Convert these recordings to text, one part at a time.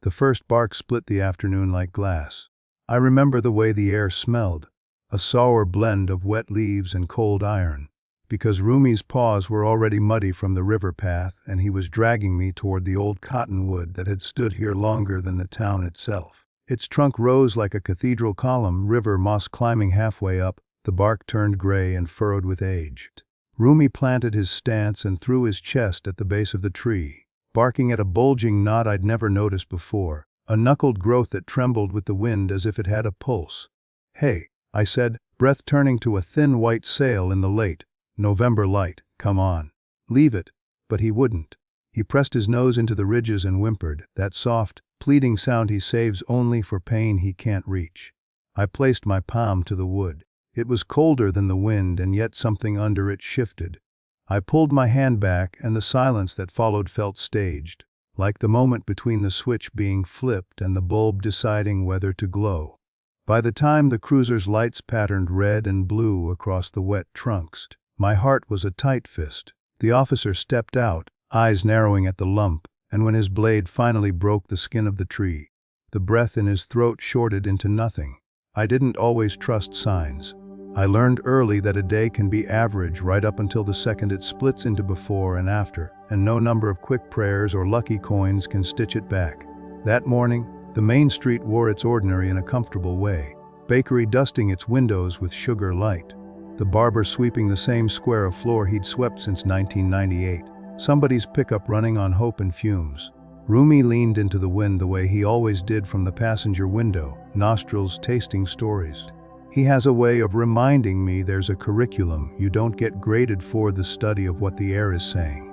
The first bark split the afternoon like glass. I remember the way the air smelled, a sour blend of wet leaves and cold iron, because Rumi's paws were already muddy from the river path and he was dragging me toward the old cottonwood that had stood here longer than the town itself. Its trunk rose like a cathedral column, river moss climbing halfway up, the bark turned gray and furrowed with age. Rumi planted his stance and threw his chest at the base of the tree, barking at a bulging knot I'd never noticed before, a knuckled growth that trembled with the wind as if it had a pulse. "Hey," I said, breath turning to a thin white sail in the late November light, "come on. Leave it." But he wouldn't. He pressed his nose into the ridges and whimpered, that soft, pleading sound he saves only for pain he can't reach. I placed my palm to the wood. It was colder than the wind, and yet something under it shifted. I pulled my hand back, and the silence that followed felt staged, like the moment between the switch being flipped and the bulb deciding whether to glow. By the time the cruiser's lights patterned red and blue across the wet trunks, my heart was a tight fist. The officer stepped out, eyes narrowing at the lump, and when his blade finally broke the skin of the tree, the breath in his throat shorted into nothing. I didn't always trust signs. I learned early that a day can be average right up until the second it splits into before and after, and no number of quick prayers or lucky coins can stitch it back. That morning, the main street wore its ordinary in a comfortable way, bakery dusting its windows with sugar light, the barber sweeping the same square of floor he'd swept since 1998, somebody's pickup running on hope and fumes. Rumi leaned into the wind the way he always did from the passenger window, nostrils tasting stories. He has a way of reminding me there's a curriculum you don't get graded for the study of what the air is saying.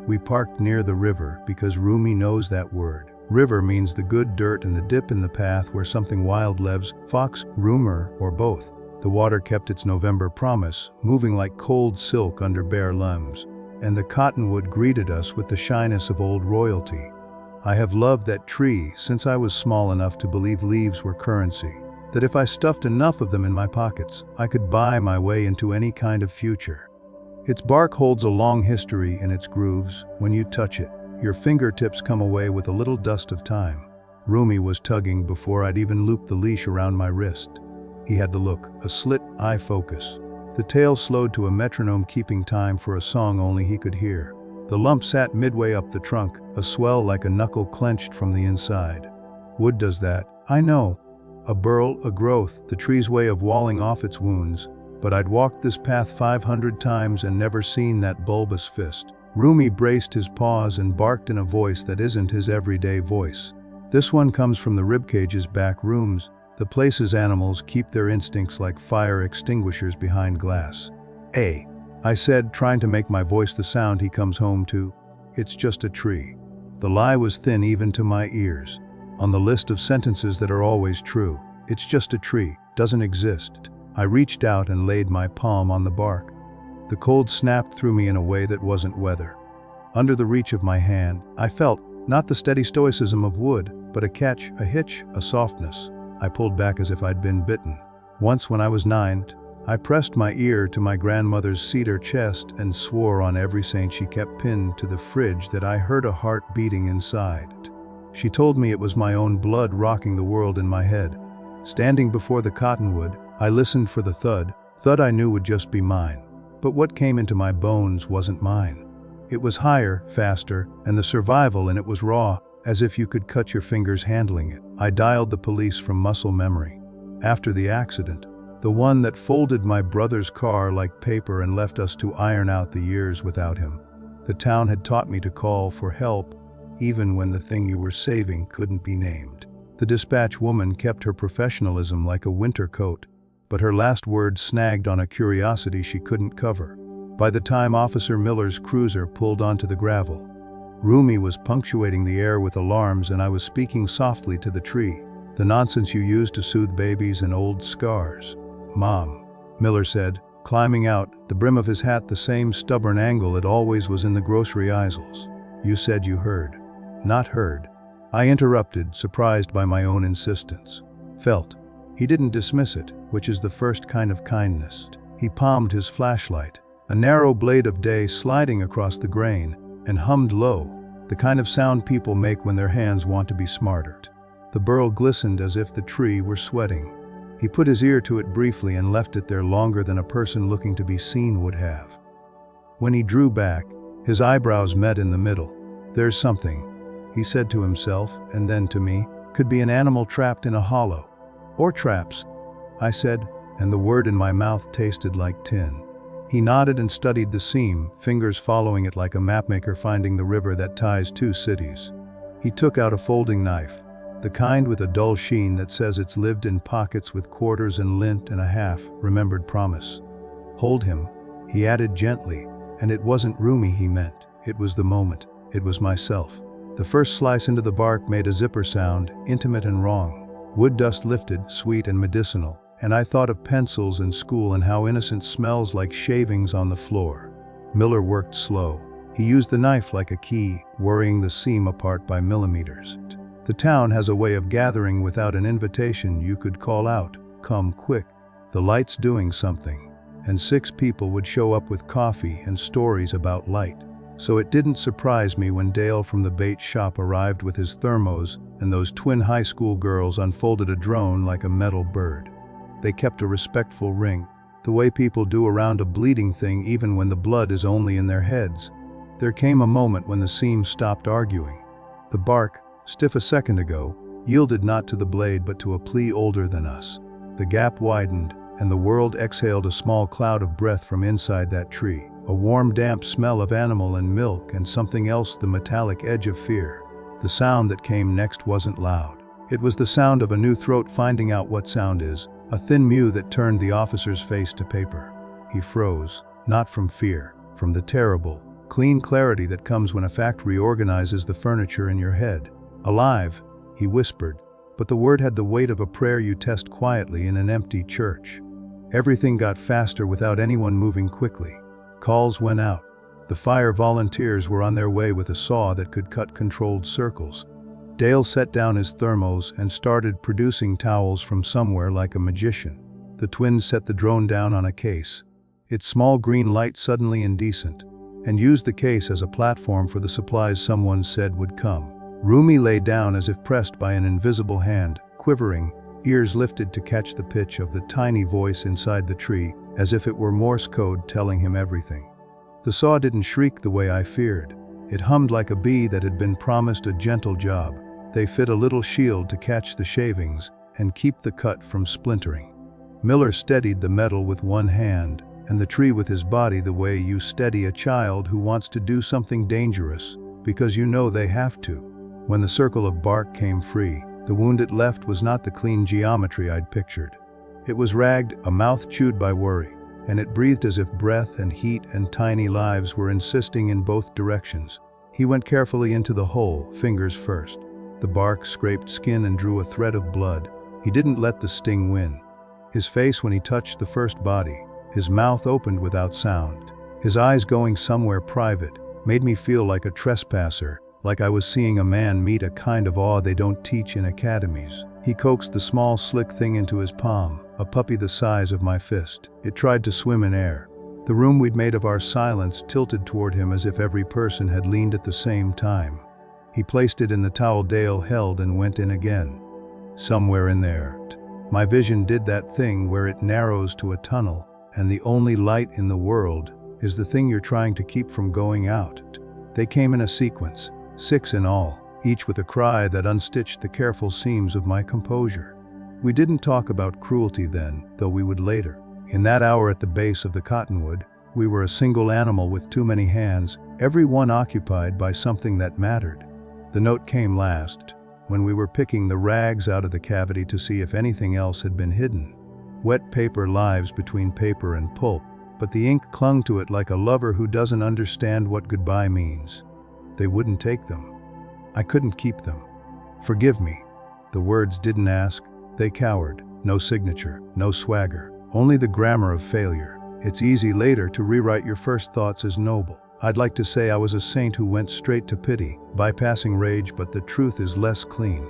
We parked near the river because Rumi knows that word. River means the good dirt and the dip in the path where something wild lives, fox, rumor, or both. The water kept its November promise, moving like cold silk under bare limbs, and the cottonwood greeted us with the shyness of old royalty. I have loved that tree since I was small enough to believe leaves were currency, that if I stuffed enough of them in my pockets, I could buy my way into any kind of future. Its bark holds a long history in its grooves. When you touch it, your fingertips come away with a little dust of time. Rumi was tugging before I'd even looped the leash around my wrist. He had the look, a slit eye focus. The tail slowed to a metronome keeping time for a song only he could hear. The lump sat midway up the trunk, a swell like a knuckle clenched from the inside. Wood does that, I know. A burl, a growth, the tree's way of walling off its wounds. But I'd walked this path 500 times and never seen that bulbous fist. Rumi braced his paws and barked in a voice that isn't his everyday voice. This one comes from the ribcage's back rooms, the places animals keep their instincts like fire extinguishers behind glass. "Eh," I said, trying to make my voice the sound he comes home to. "It's just a tree." The lie was thin even to my ears. On the list of sentences that are always true, "It's just a tree," doesn't exist. I reached out and laid my palm on the bark. The cold snapped through me in a way that wasn't weather. Under the reach of my hand, I felt, not the steady stoicism of wood, but a catch, a hitch, a softness. I pulled back as if I'd been bitten. Once when I was 9, I pressed my ear to my grandmother's cedar chest and swore on every saint she kept pinned to the fridge that I heard a heart beating inside. She told me it was my own blood rocking the world in my head. Standing before the cottonwood, I listened for the thud I knew would just be mine. But what came into my bones wasn't mine. It was higher, faster, and the survival in it was raw, as if you could cut your fingers handling it. I dialed the police from muscle memory. After the accident, the one that folded my brother's car like paper and left us to iron out the years without him. The town had taught me to call for help, even when the thing you were saving couldn't be named. The dispatch woman kept her professionalism like a winter coat, but her last word snagged on a curiosity she couldn't cover. By the time Officer Miller's cruiser pulled onto the gravel, Rumi was punctuating the air with alarms and I was speaking softly to the tree. "The nonsense you use to soothe babies and old scars." "Mom," Miller said, climbing out, the brim of his hat the same stubborn angle it always was in the grocery aisles. "You said you heard." "Not heard." I interrupted, surprised by my own insistence. "Felt." He didn't dismiss it, which is the first kind of kindness. He palmed his flashlight, a narrow blade of day sliding across the grain, and hummed low. the kind of sound people make when their hands want to be smarter. The burl glistened as if the tree were sweating. He put his ear to it briefly and left it there longer than a person looking to be seen would have. When he drew back, his eyebrows met in the middle. "There's something," he said to himself, and then to me. "Could be an animal trapped in a hollow." "Or traps," I said, and the word in my mouth tasted like tin. He nodded and studied the seam, fingers following it like a mapmaker finding the river that ties two cities. He took out a folding knife, the kind with a dull sheen that says it's lived in pockets with quarters and lint and a half, remembered promise. "Hold him," he added gently, and it wasn't Rumi he meant. It was the moment. It was myself. The first slice into the bark made a zipper sound, intimate and wrong. Wood dust lifted, sweet and medicinal, and I thought of pencils in school and how innocent smells like shavings on the floor. Miller worked slow. He used the knife like a key, worrying the seam apart by millimeters. The town has a way of gathering without an invitation. You could call out, "Come quick, the light's doing something," and 6 people would show up with coffee and stories about light. So it didn't surprise me when Dale from the bait shop arrived with his thermos and those twin high school girls unfolded a drone like a metal bird. They kept a respectful ring, the way people do around a bleeding thing even when the blood is only in their heads. There came a moment when the seam stopped arguing. The bark, stiff a second ago, yielded not to the blade but to a plea older than us. The gap widened, and the world exhaled a small cloud of breath from inside that tree, a warm damp smell of animal and milk and something else, the metallic edge of fear. The sound that came next wasn't loud. It was the sound of a new throat finding out what sound is, a thin mew that turned the officer's face to paper. He froze, not from fear, from the terrible, clean clarity that comes when a fact reorganizes the furniture in your head. "Alive," he whispered, but the word had the weight of a prayer you test quietly in an empty church. Everything got faster without anyone moving quickly. Calls went out. The fire volunteers were on their way with a saw that could cut controlled circles. Dale set down his thermos and started producing towels from somewhere like a magician. The twins set the drone down on a case, its small green light suddenly indecent, and used the case as a platform for the supplies someone said would come. Rumi lay down as if pressed by an invisible hand, quivering, ears lifted to catch the pitch of the tiny voice inside the tree, as if it were Morse code telling him everything. The saw didn't shriek the way I feared. It hummed like a bee that had been promised a gentle job. They fit a little shield to catch the shavings and keep the cut from splintering. Miller steadied the metal with one hand, and the tree with his body the way you steady a child who wants to do something dangerous, because you know they have to. When the circle of bark came free, the wound it left was not the clean geometry I'd pictured. It was ragged, a mouth chewed by worry, and it breathed as if breath and heat and tiny lives were insisting in both directions. He went carefully into the hole, fingers first. The bark scraped skin and drew a thread of blood. He didn't let the sting win. His face when he touched the first body, his mouth opened without sound, his eyes going somewhere private, made me feel like a trespasser, like I was seeing a man meet a kind of awe they don't teach in academies. He coaxed the small slick thing into his palm, a puppy the size of my fist. It tried to swim in air. The room we'd made of our silence tilted toward him as if every person had leaned at the same time. He placed it in the towel Dale held and went in again. Somewhere in there. My vision did that thing where it narrows to a tunnel, and the only light in the world is the thing you're trying to keep from going out. They came in a sequence, 6 in all, each with a cry that unstitched the careful seams of my composure. We didn't talk about cruelty then, though we would later. In that hour at the base of the cottonwood, we were a single animal with too many hands, every one occupied by something that mattered. The note came last, when we were picking the rags out of the cavity to see if anything else had been hidden. Wet paper lives between paper and pulp, but the ink clung to it like a lover who doesn't understand what goodbye means. They wouldn't take them. I couldn't keep them. "Forgive me." The words didn't ask, they cowered. No signature, no swagger, only the grammar of failure. It's easy later to rewrite your first thoughts as noble. I'd like to say I was a saint who went straight to pity, bypassing rage, but the truth is less clean.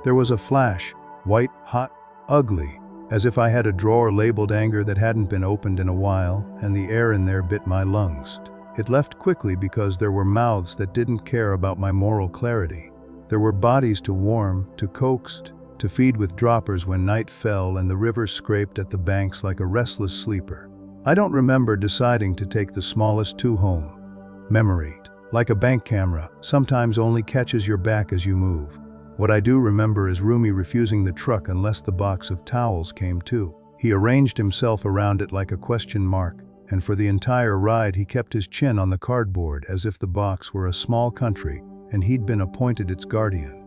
There was a flash, white, hot, ugly, as if I had a drawer labeled anger that hadn't been opened in a while, and the air in there bit my lungs. It left quickly because there were mouths that didn't care about my moral clarity. There were bodies to warm, to coax, to feed with droppers when night fell and the river scraped at the banks like a restless sleeper. I don't remember deciding to take the smallest two home. Memory, like a bank camera, sometimes only catches your back as you move. What I do remember is Rumi refusing the truck unless the box of towels came too. He arranged himself around it like a question mark, and for the entire ride he kept his chin on the cardboard as if the box were a small country and he'd been appointed its guardian.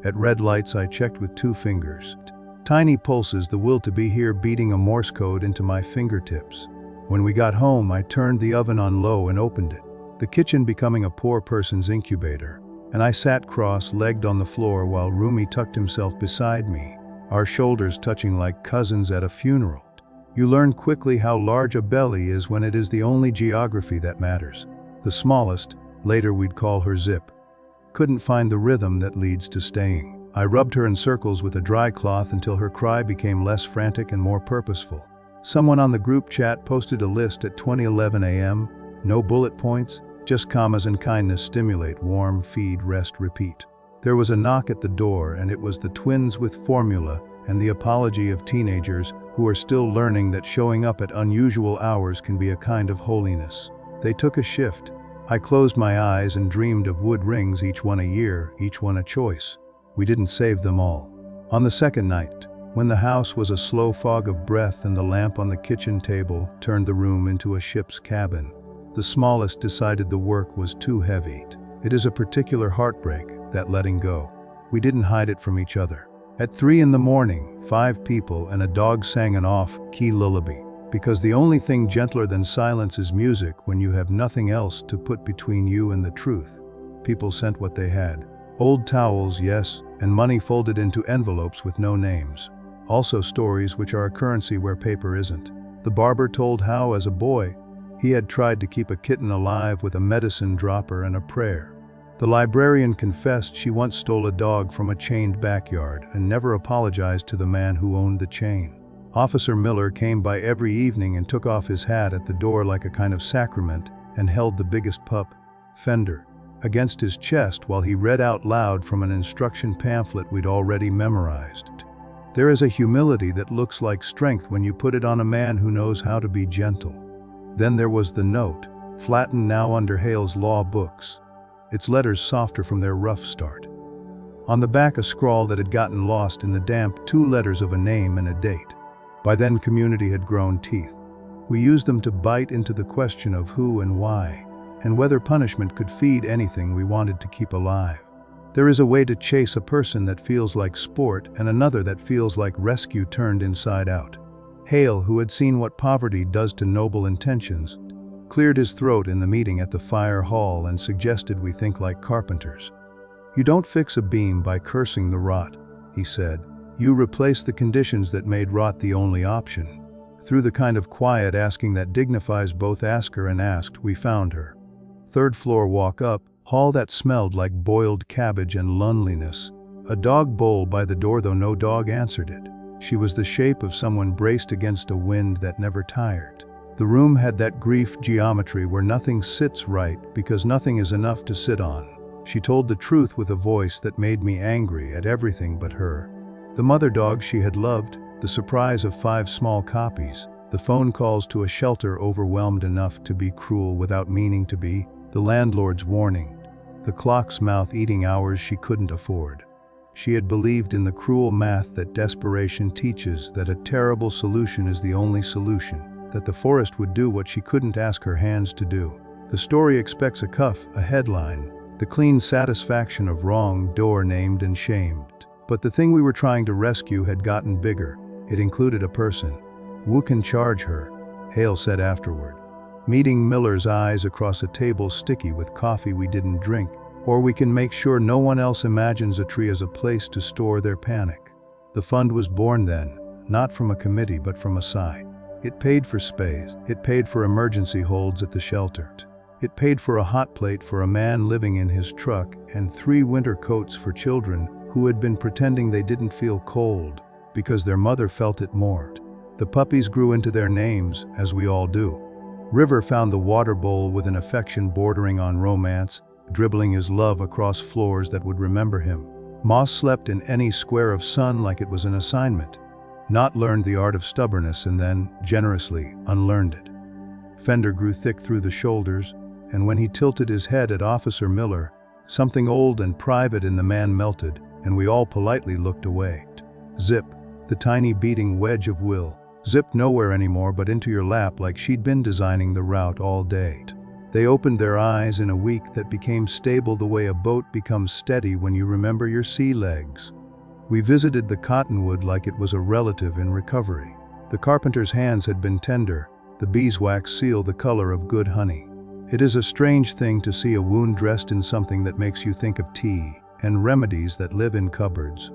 At red lights I checked with 2 fingers. Tiny pulses, the will to be here beating a Morse code into my fingertips. When we got home, I turned the oven on low and opened it, the kitchen becoming a poor person's incubator, and I sat cross-legged on the floor while Rumi tucked himself beside me, our shoulders touching like cousins at a funeral. You learn quickly how large a belly is when it is the only geography that matters. The smallest, later we'd call her Zip, couldn't find the rhythm that leads to staying. I rubbed her in circles with a dry cloth until her cry became less frantic and more purposeful. Someone on the group chat posted a list at 20:11 a.m. No bullet points, just commas and kindness stimulate, warm, feed, rest, repeat. There was a knock at the door, and it was the twins with formula and the apology of teenagers who are still learning that showing up at unusual hours can be a kind of holiness. They took a shift. I closed my eyes and dreamed of wood rings, each one a year, each one a choice. We didn't save them all. On the second night, when the house was a slow fog of breath and the lamp on the kitchen table turned the room into a ship's cabin, the smallest decided the work was too heavy. It is a particular heartbreak, that letting go. We didn't hide it from each other. At 3 in the morning, 5 people and a dog sang an off-key lullaby, because the only thing gentler than silence is music when you have nothing else to put between you and the truth. People sent what they had. Old towels, yes, and money folded into envelopes with no names. Also stories which are a currency where paper isn't. The barber told how, as a boy, he had tried to keep a kitten alive with a medicine dropper and a prayer. The librarian confessed she once stole a dog from a chained backyard and never apologized to the man who owned the chain. Officer Miller came by every evening and took off his hat at the door like a kind of sacrament and held the biggest pup, Fender, against his chest while he read out loud from an instruction pamphlet we'd already memorized. There is a humility that looks like strength when you put it on a man who knows how to be gentle. Then there was the note, flattened now under Hale's law books, its letters softer from their rough start. On the back a scrawl that had gotten lost in the damp, 2 letters of a name and a date. By then community had grown teeth. We used them to bite into the question of who and why, and whether punishment could feed anything we wanted to keep alive. There is a way to chase a person that feels like sport and another that feels like rescue turned inside out. Hale, who had seen what poverty does to noble intentions, cleared his throat in the meeting at the fire hall and suggested we think like carpenters. You don't fix a beam by cursing the rot, he said. You replace the conditions that made rot the only option. Through the kind of quiet asking that dignifies both asker and asked, we found her. 3rd floor walk up, hall that smelled like boiled cabbage and loneliness. A dog bowl by the door, though no dog answered it. She was the shape of someone braced against a wind that never tired. The room had that grief geometry where nothing sits right because nothing is enough to sit on. She told the truth with a voice that made me angry at everything but her. The mother dog she had loved, the surprise of 5 small copies, the phone calls to a shelter overwhelmed enough to be cruel without meaning to be, the landlord's warning, the clock's mouth eating hours she couldn't afford. She had believed in the cruel math that desperation teaches, that a terrible solution is the only solution, that the forest would do what she couldn't ask her hands to do. The story expects a cuff, a headline, the clean satisfaction of wrong, door named and shamed. But the thing we were trying to rescue had gotten bigger. It included a person. "Who can charge her?" Hale said afterward. Meeting Miller's eyes across a table sticky with coffee we didn't drink. Or we can make sure no one else imagines a tree as a place to store their panic. The fund was born then, not from a committee but from a sigh. It paid for space. It paid for emergency holds at the shelter. It paid for a hot plate for a man living in his truck and 3 winter coats for children who had been pretending they didn't feel cold because their mother felt it more. The puppies grew into their names, as we all do. River found the water bowl with an affection bordering on romance, dribbling his love across floors that would remember him. Moss slept in any square of sun like it was an assignment. Not learned the art of stubbornness and then, generously, unlearned it. Fender grew thick through the shoulders, and when he tilted his head at Officer Miller, something old and private in the man melted, and we all politely looked away. Zip, the tiny beating wedge of will, zipped nowhere anymore but into your lap like she'd been designing the route all day. They opened their eyes in a week that became stable the way a boat becomes steady when you remember your sea legs. We visited the cottonwood like it was a relative in recovery. The carpenter's hands had been tender, the beeswax seal the color of good honey. It is a strange thing to see a wound dressed in something that makes you think of tea and remedies that live in cupboards.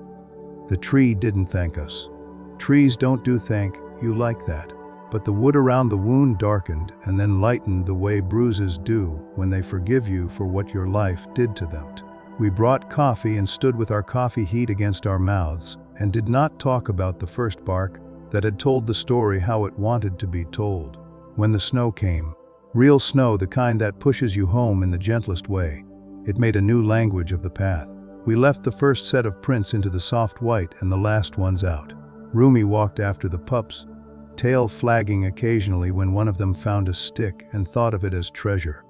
The tree didn't thank us. Trees don't do thank you like that, but the wood around the wound darkened and then lightened the way bruises do when they forgive you for what your life did to them. We brought coffee and stood with our coffee heat against our mouths and did not talk about the first bark that had told the story how it wanted to be told. When the snow came, real snow, the kind that pushes you home in the gentlest way, it made a new language of the path. We left the first set of prints into the soft white and the last ones out. Rumi walked after the pups, tail flagging occasionally when one of them found a stick and thought of it as treasure.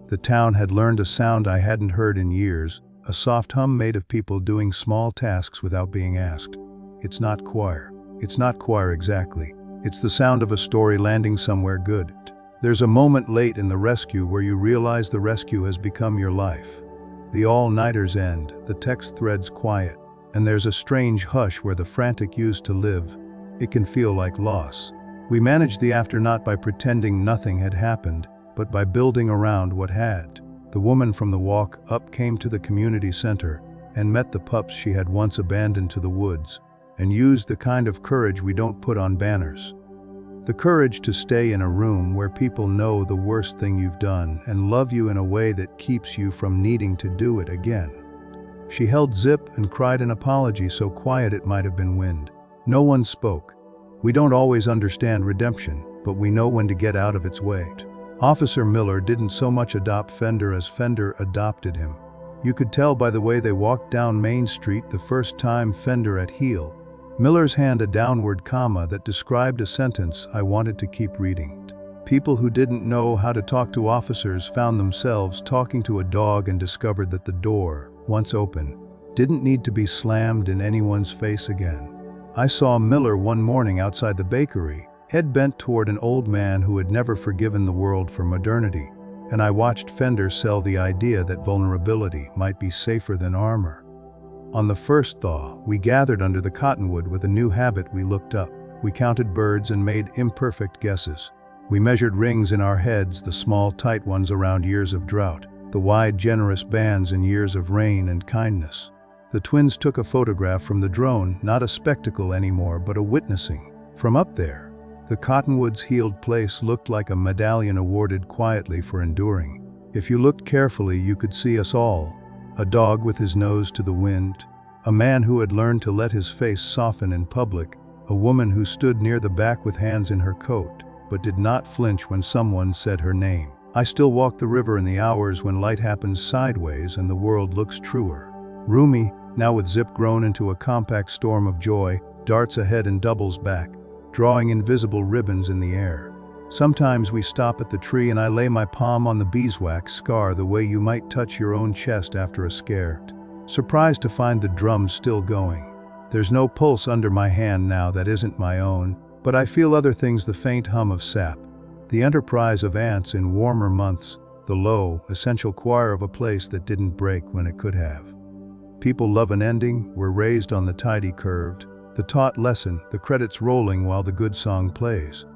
The town had learned a sound I hadn't heard in years, a soft hum made of people doing small tasks without being asked. It's not choir. It's not choir exactly. It's the sound of a story landing somewhere good. There's a moment late in the rescue where you realize the rescue has become your life. The all-nighters end, the text threads quiet, and there's a strange hush where the frantic used to live. It can feel like loss. We managed the after not by pretending nothing had happened, but by building around what had. The woman from the walk up came to the community center and met the pups she had once abandoned to the woods, and used the kind of courage we don't put on banners. The courage to stay in a room where people know the worst thing you've done and love you in a way that keeps you from needing to do it again. She held Zip and cried an apology so quiet it might have been wind. No one spoke. We don't always understand redemption, but we know when to get out of its way. Officer Miller didn't so much adopt Fender as Fender adopted him. You could tell by the way they walked down Main Street the first time Fender at heel. Miller's hand a downward comma that described a sentence I wanted to keep reading. People who didn't know how to talk to officers found themselves talking to a dog and discovered that the door, once open, didn't need to be slammed in anyone's face again. I saw Miller one morning outside the bakery, head bent toward an old man who had never forgiven the world for modernity, and I watched Fender sell the idea that vulnerability might be safer than armor. On the first thaw, we gathered under the cottonwood with a new habit. We looked up. We counted birds and made imperfect guesses. We measured rings in our heads, the small, tight ones around years of drought, the wide, generous bands in years of rain and kindness. The twins took a photograph from the drone, not a spectacle anymore, but a witnessing. From up there, the cottonwood's healed place looked like a medallion awarded quietly for enduring. If you looked carefully, you could see us all. A dog with his nose to the wind, a man who had learned to let his face soften in public, a woman who stood near the back with hands in her coat, but did not flinch when someone said her name. I still walk the river in the hours when light happens sideways and the world looks truer. Rumi, now with Zip grown into a compact storm of joy, darts ahead and doubles back, drawing invisible ribbons in the air. Sometimes we stop at the tree and I lay my palm on the beeswax scar the way you might touch your own chest after a scare. Surprised to find the drum still going. There's no pulse under my hand now that isn't my own, but I feel other things, the faint hum of sap, the enterprise of ants in warmer months, the low, essential choir of a place that didn't break when it could have. People love an ending, we're raised on the tidy curved, the taught lesson, the credits rolling while the good song plays.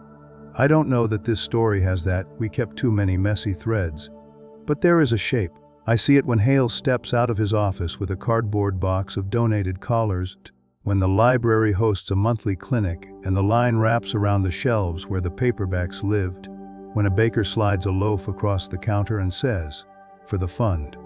I don't know that this story has that, we kept too many messy threads. But there is a shape. I see it when Hale steps out of his office with a cardboard box of donated collars, when the library hosts a monthly clinic and the line wraps around the shelves where the paperbacks lived, when a baker slides a loaf across the counter and says, "For the fund."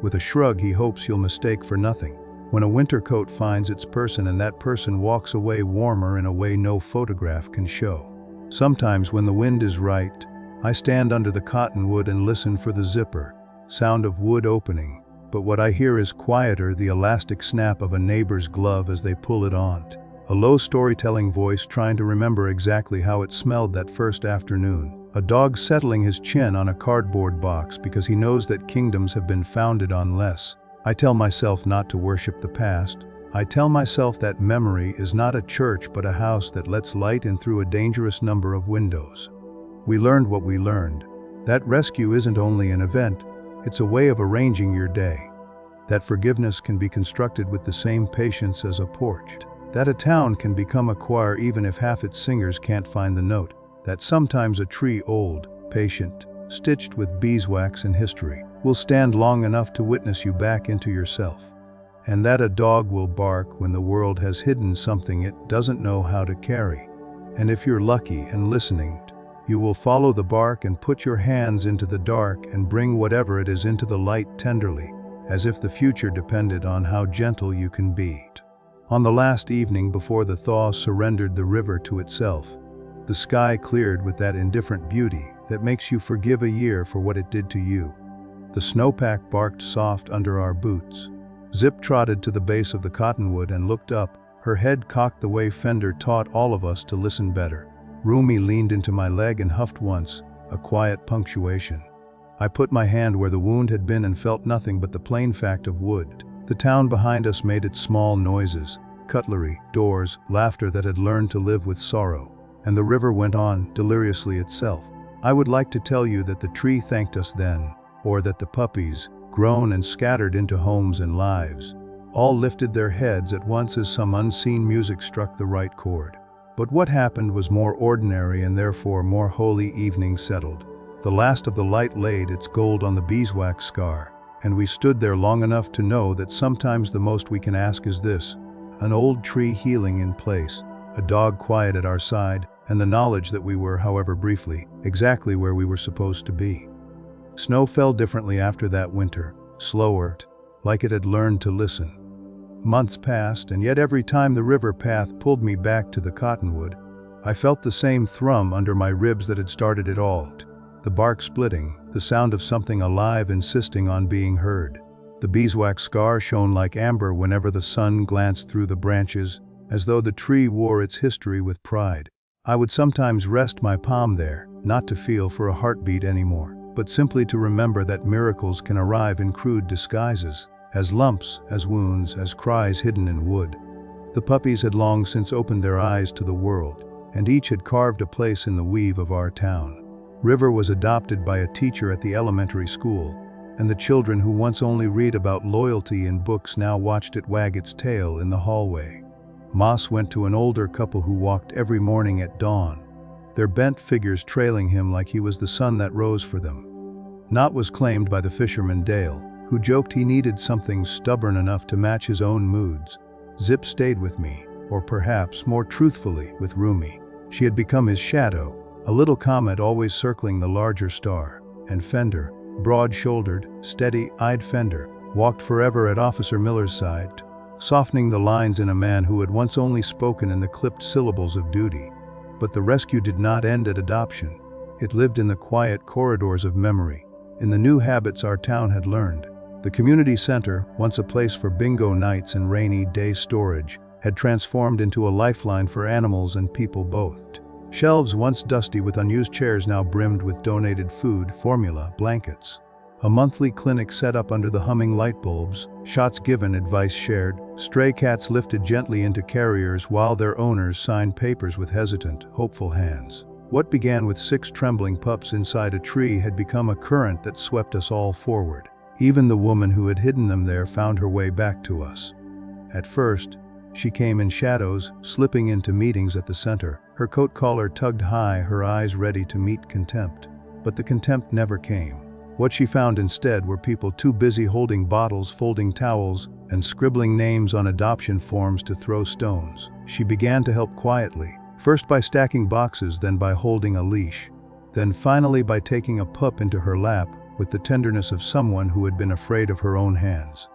With a shrug he hopes you'll mistake for nothing. When a winter coat finds its person and that person walks away warmer in a way no photograph can show. Sometimes when the wind is right, I stand under the cottonwood and listen for the zipper, sound of wood opening, but what I hear is quieter, the elastic snap of a neighbor's glove as they pull it on. A low storytelling voice trying to remember exactly how it smelled that first afternoon. A dog settling his chin on a cardboard box because he knows that kingdoms have been founded on less. I tell myself not to worship the past. I tell myself that memory is not a church but a house that lets light in through a dangerous number of windows. We learned what we learned. That rescue isn't only an event, it's a way of arranging your day. That forgiveness can be constructed with the same patience as a porch. That a town can become a choir even if half its singers can't find the note. That sometimes a tree old, patient, stitched with beeswax and history, will stand long enough to witness you back into yourself. And that a dog will bark when the world has hidden something it doesn't know how to carry. And if you're lucky and listening, you will follow the bark and put your hands into the dark and bring whatever it is into the light tenderly, as if the future depended on how gentle you can be. On the last evening before the thaw surrendered the river to itself, the sky cleared with that indifferent beauty that makes you forgive a year for what it did to you. The snowpack barked soft under our boots. Zip trotted to the base of the cottonwood and looked up, her head cocked the way Fender taught all of us to listen better. Rumi leaned into my leg and huffed once, a quiet punctuation. I put my hand where the wound had been and felt nothing but the plain fact of wood. The town behind us made its small noises, cutlery, doors, laughter that had learned to live with sorrow. And the river went on, deliriously itself. I would like to tell you that the tree thanked us then, or that the puppies, grown and scattered into homes and lives, all lifted their heads at once as some unseen music struck the right chord. But what happened was more ordinary and therefore more holy. Evening settled. The last of the light laid its gold on the beeswax scar, and we stood there long enough to know that sometimes the most we can ask is this: an old tree healing in place, a dog quiet at our side, and the knowledge that we were, however briefly, exactly where we were supposed to be. Snow fell differently after that winter, slower, like it had learned to listen. Months passed, and yet every time the river path pulled me back to the cottonwood, I felt the same thrum under my ribs that had started it all. The bark splitting, the sound of something alive insisting on being heard. The beeswax scar shone like amber whenever the sun glanced through the branches, as though the tree wore its history with pride. I would sometimes rest my palm there, not to feel for a heartbeat anymore, but simply to remember that miracles can arrive in crude disguises, as lumps, as wounds, as cries hidden in wood. The puppies had long since opened their eyes to the world, and each had carved a place in the weave of our town. River was adopted by a teacher at the elementary school, and the children who once only read about loyalty in books now watched it wag its tail in the hallway. Moss went to an older couple who walked every morning at dawn, their bent figures trailing him like he was the sun that rose for them. Knott was claimed by the fisherman Dale, who joked he needed something stubborn enough to match his own moods. Zip stayed with me, or perhaps, more truthfully, with Rumi. She had become his shadow, a little comet always circling the larger star, and Fender, broad-shouldered, steady-eyed Fender, walked forever at Officer Miller's side, softening the lines in a man who had once only spoken in the clipped syllables of duty. But the rescue did not end at adoption. It lived in the quiet corridors of memory, in the new habits our town had learned. The community center, once a place for bingo nights and rainy day storage, had transformed into a lifeline for animals and people both. Shelves once dusty with unused chairs now brimmed with donated food, formula, blankets. A monthly clinic set up under the humming light bulbs, shots given, advice shared, stray cats lifted gently into carriers while their owners signed papers with hesitant, hopeful hands. What began with 6 trembling pups inside a tree had become a current that swept us all forward. Even the woman who had hidden them there found her way back to us. At first, she came in shadows, slipping into meetings at the center, her coat collar tugged high, her eyes ready to meet contempt. But the contempt never came. What she found instead were people too busy holding bottles, folding towels, and scribbling names on adoption forms to throw stones. She began to help quietly, first by stacking boxes, then by holding a leash, then finally by taking a pup into her lap with the tenderness of someone who had been afraid of her own hands.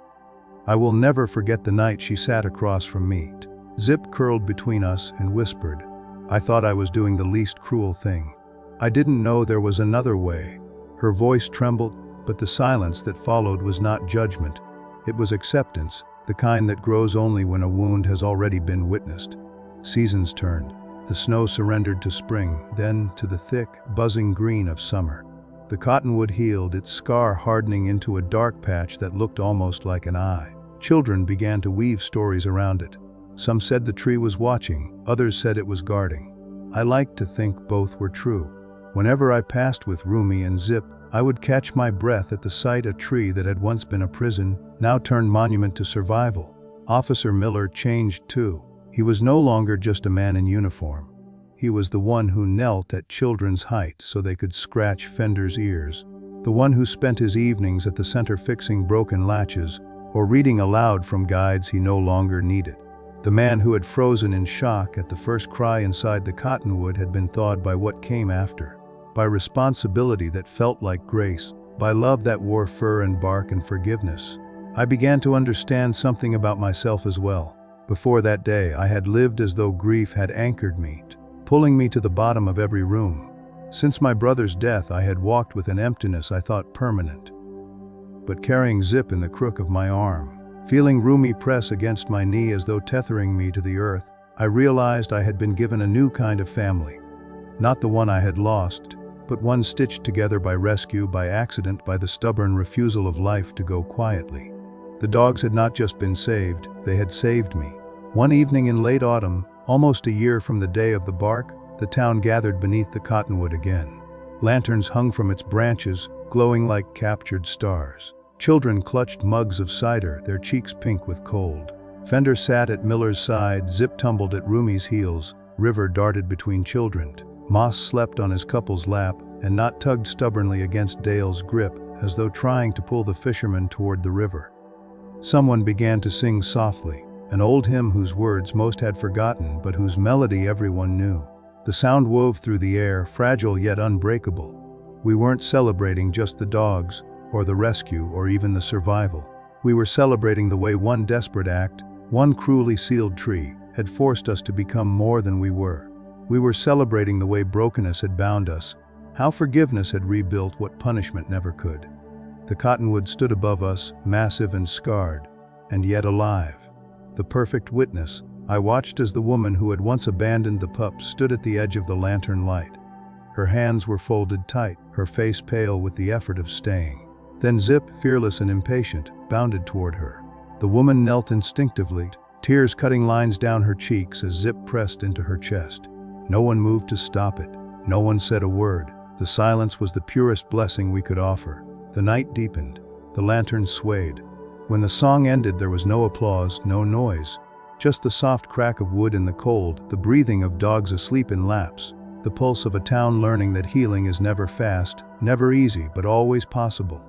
I will never forget the night she sat across from me. Zip curled between us and whispered, "I thought I was doing the least cruel thing." I didn't know there was another way. Her voice trembled, but the silence that followed was not judgment. It was acceptance, the kind that grows only when a wound has already been witnessed. Seasons turned. The snow surrendered to spring, then to the thick, buzzing green of summer. The cottonwood healed, its scar hardening into a dark patch that looked almost like an eye. Children began to weave stories around it. Some said the tree was watching, others said it was guarding. I liked to think both were true. Whenever I passed with Rumi and Zip, I would catch my breath at the sight. A tree that had once been a prison, now turned monument to survival. Officer Miller changed too. He was no longer just a man in uniform. He was the one who knelt at children's height so they could scratch fenders' ears. The one who spent his evenings at the center fixing broken latches or reading aloud from guides he no longer needed. The man who had frozen in shock at the first cry inside the cottonwood had been thawed by what came after. By responsibility that felt like grace. By love that wore fur and bark and forgiveness. I began to understand something about myself as well. Before that day, I had lived as though grief had anchored me, pulling me to the bottom of every room. Since my brother's death, I had walked with an emptiness I thought permanent. But carrying Zip in the crook of my arm, feeling Rumi press against my knee as though tethering me to the earth, I realized I had been given a new kind of family. Not the one I had lost, but one stitched together by rescue, by accident, by the stubborn refusal of life to go quietly. The dogs had not just been saved, they had saved me. One evening in late autumn, almost a year from the day of the bark, the town gathered beneath the cottonwood again. Lanterns hung from its branches, glowing like captured stars. Children clutched mugs of cider, their cheeks pink with cold. Fender sat at Miller's side, Zip tumbled at Rumi's heels, River darted between children. Moss slept on his couple's lap, and Knot tugged stubbornly against Dale's grip, as though trying to pull the fisherman toward the river. Someone began to sing softly, an old hymn whose words most had forgotten but whose melody everyone knew. The sound wove through the air, fragile yet unbreakable. We weren't celebrating just the dogs, or the rescue, or even the survival. We were celebrating the way one desperate act, one cruelly sealed tree, had forced us to become more than we were. We were celebrating the way brokenness had bound us, how forgiveness had rebuilt what punishment never could. The cottonwood stood above us, massive and scarred, and yet alive. The perfect witness. I watched as the woman who had once abandoned the pups stood at the edge of the lantern light. Her hands were folded tight, her face pale with the effort of staying. Then Zip, fearless and impatient, bounded toward her. The woman knelt instinctively, tears cutting lines down her cheeks as Zip pressed into her chest. No one moved to stop it. No one said a word. The silence was the purest blessing we could offer. The night deepened. The lanterns swayed. When the song ended, there was no applause, no noise. Just the soft crack of wood in the cold, the breathing of dogs asleep in laps, the pulse of a town learning that healing is never fast, never easy, but always possible.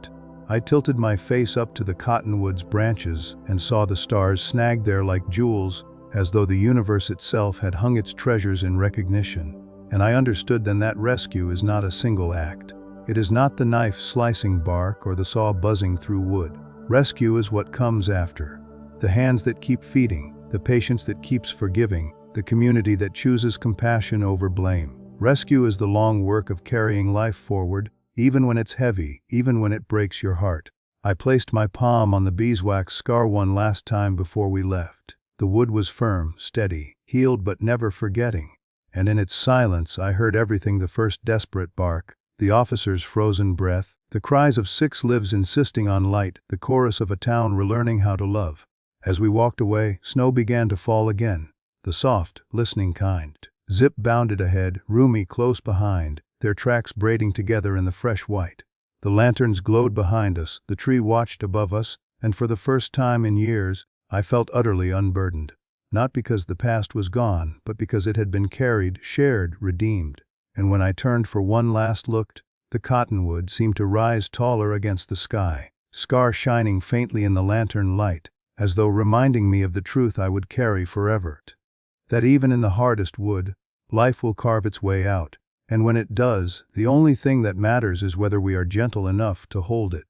I tilted my face up to the cottonwood's branches and saw the stars snagged there like jewels, as though the universe itself had hung its treasures in recognition. And I understood then that rescue is not a single act. It is not the knife slicing bark or the saw buzzing through wood. Rescue is what comes after. The hands that keep feeding, the patience that keeps forgiving, the community that chooses compassion over blame. Rescue is the long work of carrying life forward, even when it's heavy, even when it breaks your heart. I placed my palm on the beeswax scar one last time before we left. The wood was firm, steady, healed but never forgetting. And in its silence I heard everything: the first desperate bark, the officer's frozen breath, the cries of 6 lives insisting on light, the chorus of a town relearning how to love. As we walked away, snow began to fall again, the soft, listening kind. Zip bounded ahead, Rumi close behind, their tracks braiding together in the fresh white. The lanterns glowed behind us, the tree watched above us, and for the first time in years, I felt utterly unburdened. Not because the past was gone, but because it had been carried, shared, redeemed. And when I turned for one last look, the cottonwood seemed to rise taller against the sky, scar shining faintly in the lantern light, as though reminding me of the truth I would carry forever. That even in the hardest wood, life will carve its way out, and when it does, the only thing that matters is whether we are gentle enough to hold it.